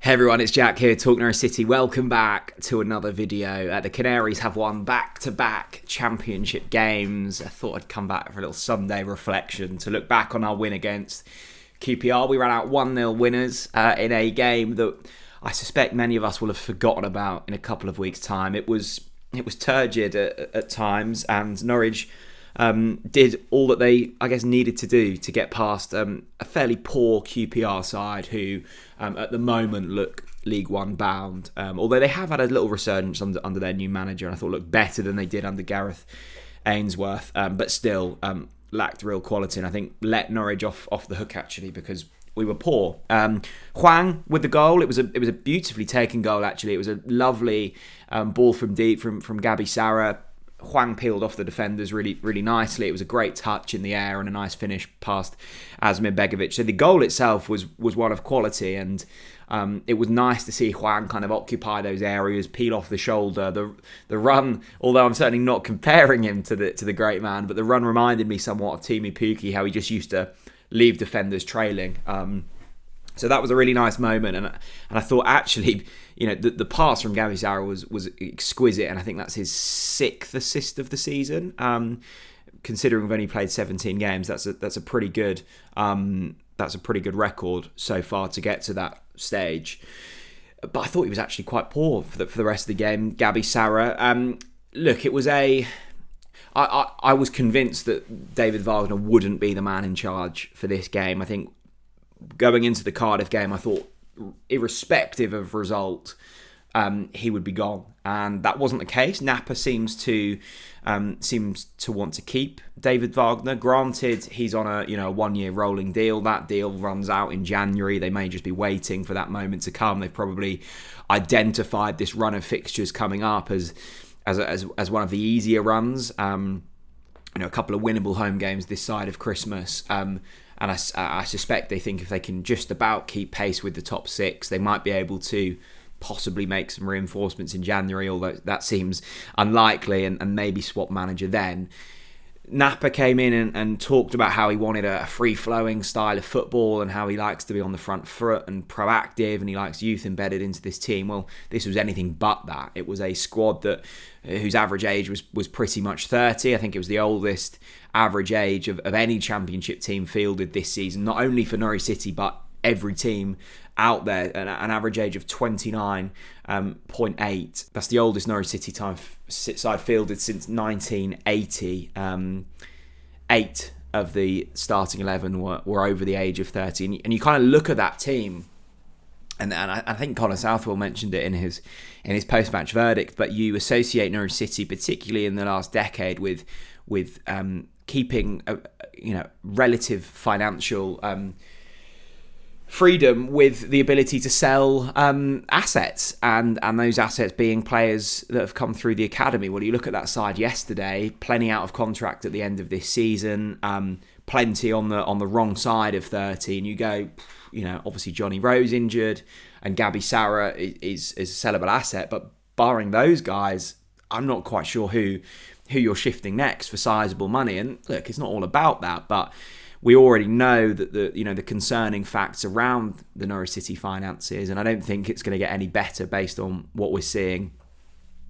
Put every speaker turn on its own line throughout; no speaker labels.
Hey everyone, it's Jack here, TalkNorwichCity. Welcome back to another video. The Canaries have won back-to-back championship games. I thought I'd come back for a little Sunday reflection to look back on our win against QPR. We ran out 1-0 winners in a game that I suspect many of us will have forgotten about in a couple of weeks' time. It was turgid at times, and Norwich did all that they, needed to do to get past a fairly poor QPR side who, at the moment, look League One bound. Although they have had a little resurgence under their new manager, and I thought looked better than they did under Gareth Ainsworth, but still lacked real quality, and I think let Norwich off the hook actually because we were poor. Hwang with the goal. It was a beautifully taken goal actually. It was a lovely ball from deep from Gabi Sarah. Hwang peeled off the defenders really nicely. It was a great touch in the air and a nice finish past Asmir Begovic. So the goal itself was one of quality, and it was nice to see Hwang kind of occupy those areas, peel off the shoulder. The run, although I'm certainly not comparing him to the great man, but the run reminded me somewhat of Timu Pukki, how he just used to leave defenders trailing. So that was a really nice moment, and I thought actually, the pass from Gabi Sarah was exquisite, and I think that's his 6th assist of the season. Considering we've only played 17 games, that's a pretty good record so far to get to that stage. But I thought he was actually quite poor for the rest of the game. Gabi Sarah, look, it was I was convinced that David Wagner wouldn't be the man in charge for this game. I think going into the Cardiff game, I thought, irrespective of result, he would be gone, and that wasn't the case. Napa seems to want to keep David Wagner. Granted, he's on a 1-year rolling deal. That deal runs out in January. They may just be waiting for that moment to come. They've probably identified this run of fixtures coming up as one of the easier runs. A couple of winnable home games this side of Christmas. And I suspect they think if they can just about keep pace with the top 6, they might be able to possibly make some reinforcements in January, although that seems unlikely, and maybe swap manager then. Napa came in and talked about how he wanted a free-flowing style of football and how he likes to be on the front foot and proactive, and he likes youth embedded into this team. Well, this was anything but that. It was a squad whose average age was pretty much 30. I think it was the oldest average age of any championship team fielded this season, not only for Norwich City, but every team out there, an average age of 29.8. That's the oldest Norwich City side fielded since 1980. 8 of the starting 11 were over the age of 30. And you kind of look at that team, and I think Connor Southwell mentioned it in his post-match verdict, but you associate Norwich City, particularly in the last decade, with keeping relative financial freedom with the ability to sell assets, and those assets being players that have come through the academy. Well, you look at that side yesterday, plenty out of contract at the end of this season, plenty on the wrong side of 30, and you go, obviously Johnny Rose injured, and Gabi Sarah is a sellable asset, but barring those guys, I'm not quite sure who you're shifting next for sizable money. And look, it's not all about that, but we already know that the concerning facts around the Norwich City finances, and I don't think it's going to get any better based on what we're seeing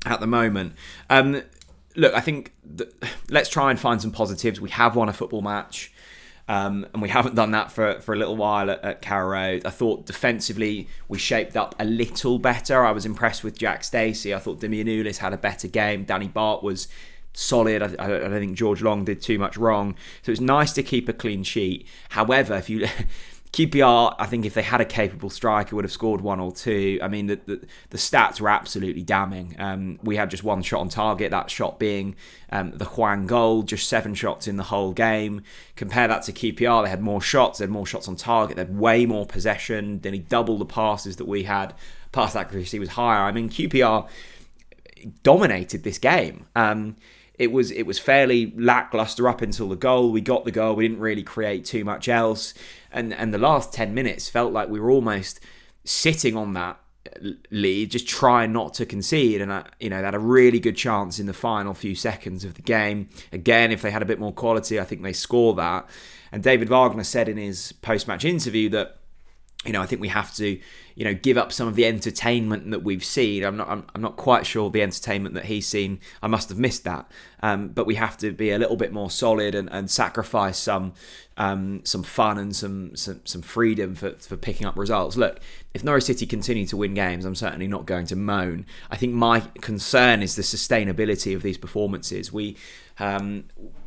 at the moment. Look, I think let's try and find some positives. We have won a football match, and we haven't done that for a little while at Carrow Road. I thought defensively we shaped up a little better. I was impressed with Jack Stacey. I thought Demianulis had a better game. Danny Bart was solid. I don't think George Long did too much wrong. So it's nice to keep a clean sheet. However, if you QPR, I think if they had a capable striker, would have scored 1 or 2. I mean, the stats were absolutely damning. We had just 1 shot on target, that shot being the Hwang goal, just 7 shots in the whole game. Compare that to QPR, they had more shots, they had more shots on target, they had way more possession, nearly double the passes that we had. Pass accuracy was higher. I mean, QPR dominated this game. It was fairly lackluster up until the goal. We got the goal. We didn't really create too much else. And the last 10 minutes felt like we were almost sitting on that lead, just trying not to concede. And they had a really good chance in the final few seconds of the game. Again, if they had a bit more quality, I think they score that. And David Wagner said in his post-match interview that I think we have to, give up some of the entertainment that we've seen. I'm not quite sure the entertainment that he's seen. I must have missed that. But we have to be a little bit more solid and sacrifice some fun and some freedom for picking up results. Look, if Norwich City continue to win games, I'm certainly not going to moan. I think my concern is the sustainability of these performances.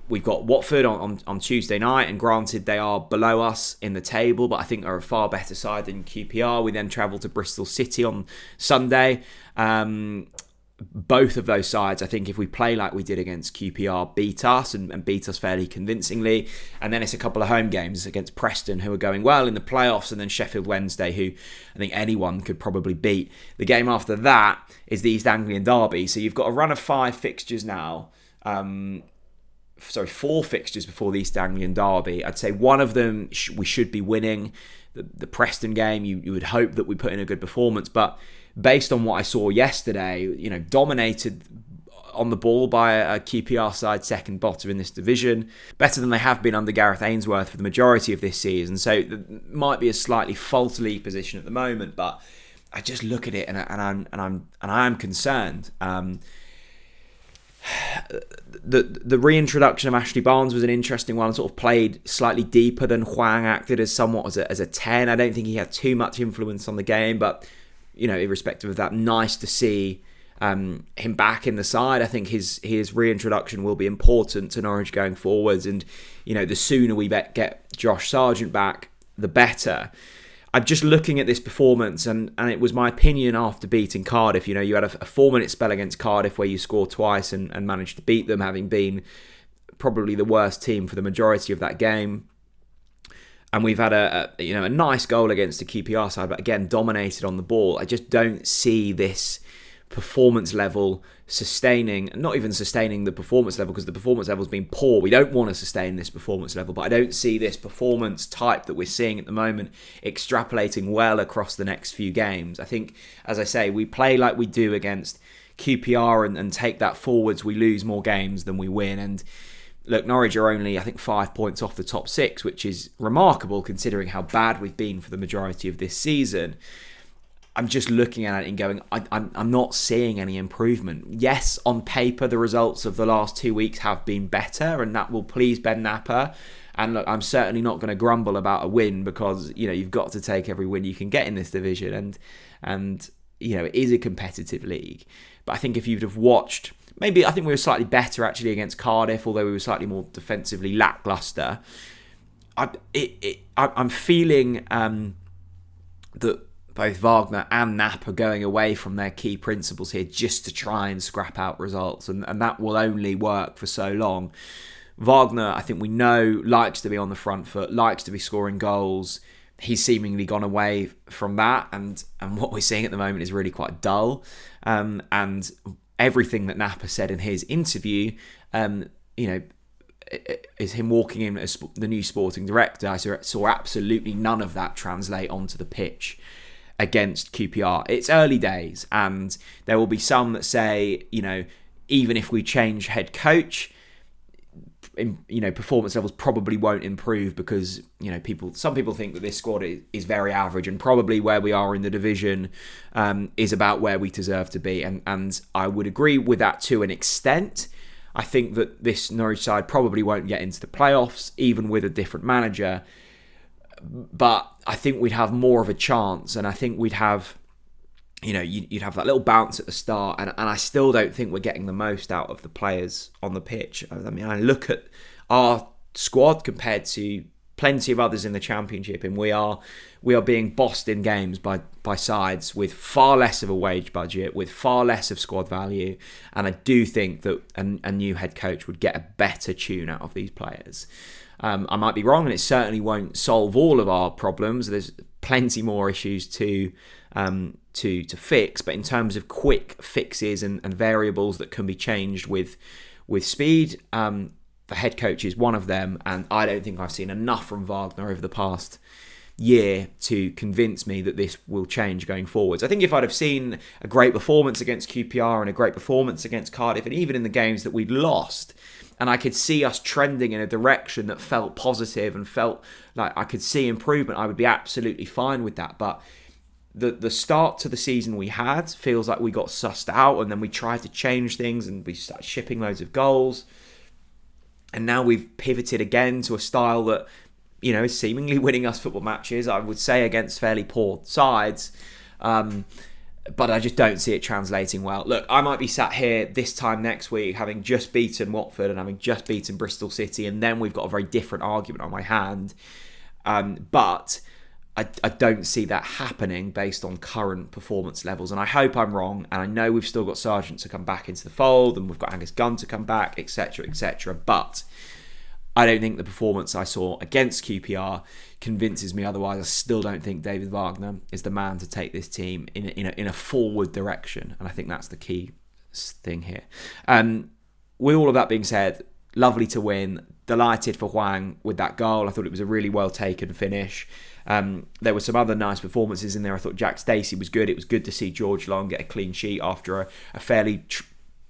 We've got Watford on Tuesday night, and granted they are below us in the table, but I think they're a far better side than QPR. We then travel to Bristol City on Sunday. Both of those sides, I think if we play like we did against QPR, beat us and beat us fairly convincingly. And then it's a couple of home games against Preston, who are going well in the playoffs, and then Sheffield Wednesday, who I think anyone could probably beat. The game after that is the East Anglian Derby. So you've got a run of 5 fixtures now. 4 fixtures before the East Anglian Derby. I'd say one of them we should be winning. The Preston game, you would hope that we put in a good performance, but based on what I saw yesterday, dominated on the ball by a QPR side, second bottom in this division, better than they have been under Gareth Ainsworth for the majority of this season. So it might be a slightly false league position at the moment, but I just look at it and I'm concerned. The reintroduction of Ashley Barnes was an interesting one. Sort of played slightly deeper than Hwang, acted as somewhat as a 10. I don't think he had too much influence on the game, but irrespective of that, nice to see him back in the side. I think his reintroduction will be important to Norwich going forwards, and the sooner we get Josh Sargent back, the better. I'm just looking at this performance, and it was my opinion after beating Cardiff. You had a 4-minute spell against Cardiff where you scored twice and managed to beat them, having been probably the worst team for the majority of that game. And we've had a nice goal against the QPR side, but again dominated on the ball. I just don't see this performance level not even sustaining the performance level, because the performance level's been poor. We don't want to sustain this performance level, but I don't see this performance type that we're seeing at the moment extrapolating well across the next few games. I think, as I say, we play like we do against QPR and take that forwards, we lose more games than we win. And look, Norwich are only, I think, 5 points off the top 6, which is remarkable considering how bad we've been for the majority of this season. I'm just looking at it and going, I'm not seeing any improvement. Yes, on paper, the results of the last 2 weeks have been better, and that will please Ben Napper. And look, I'm certainly not going to grumble about a win, because you've got to take every win you can get in this division, and it is a competitive league. But I think if you'd have watched, maybe I think we were slightly better actually against Cardiff, although we were slightly more defensively lacklustre. I'm feeling that both Wagner and Knapp are going away from their key principles here just to try and scrap out results, and that will only work for so long. Wagner, I think we know, likes to be on the front foot, likes to be scoring goals. He's seemingly gone away from that, and what we're seeing at the moment is really quite dull. And everything that Knapp has said in his interview, is him walking in as the new sporting director. I saw absolutely none of that translate onto the pitch against QPR. It's early days, and there will be some that say, even if we change head coach, performance levels probably won't improve, because some people think that this squad is very average, and probably where we are in the division is about where we deserve to be, and I would agree with that to an extent. I think that this Norwich side probably won't get into the playoffs, even with a different manager. But I think we'd have more of a chance, and I think we'd have, you'd have that little bounce at the start, and I still don't think we're getting the most out of the players on the pitch. I mean, I look at our squad compared to plenty of others in the Championship, and we are being bossed in games by sides with far less of a wage budget, with far less of squad value, and I do think that a new head coach would get a better tune out of these players. I might be wrong, and it certainly won't solve all of our problems. There's plenty more issues to fix, but in terms of quick fixes and variables that can be changed with speed, the head coach is one of them, and I don't think I've seen enough from Wagner over the past year to convince me that this will change going forwards. I think if I'd have seen a great performance against QPR and a great performance against Cardiff, and even in the games that we'd lost, and I could see us trending in a direction that felt positive and felt like I could see improvement, I would be absolutely fine with that. But the start to the season we had feels like we got sussed out, and then we tried to change things and we started shipping loads of goals. And now we've pivoted again to a style that, is seemingly winning us football matches, I would say, against fairly poor sides. But I just don't see it translating well. Look, I might be sat here this time next week having just beaten Watford and having just beaten Bristol City, and then we've got a very different argument on my hand. But I don't see that happening based on current performance levels. And I hope I'm wrong. And I know we've still got Sargent to come back into the fold, and we've got Angus Gunn to come back, etc., etc. But I don't think the performance I saw against QPR convinces me otherwise. I still don't think David Wagner is the man to take this team in a forward direction, and I think that's the key thing here. With all of that being said, lovely to win. Delighted for Hwang with that goal. I thought it was a really well taken finish. There were some other nice performances in there. I thought Jack Stacey was good. It was good to see George Long get a clean sheet after a fairly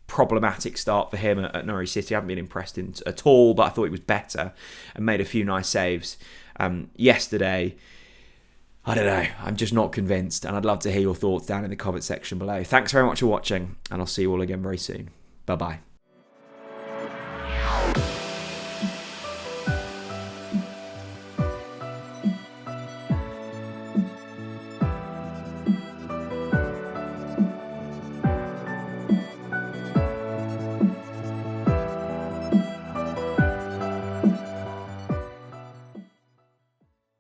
problematic start for him at Norwich City. I haven't been impressed at all, but I thought he was better and made a few nice saves. Yesterday, I don't know, I'm just not convinced, and I'd love to hear your thoughts down in the comment section below. Thanks very much for watching, and I'll see you all again very soon. Bye-bye.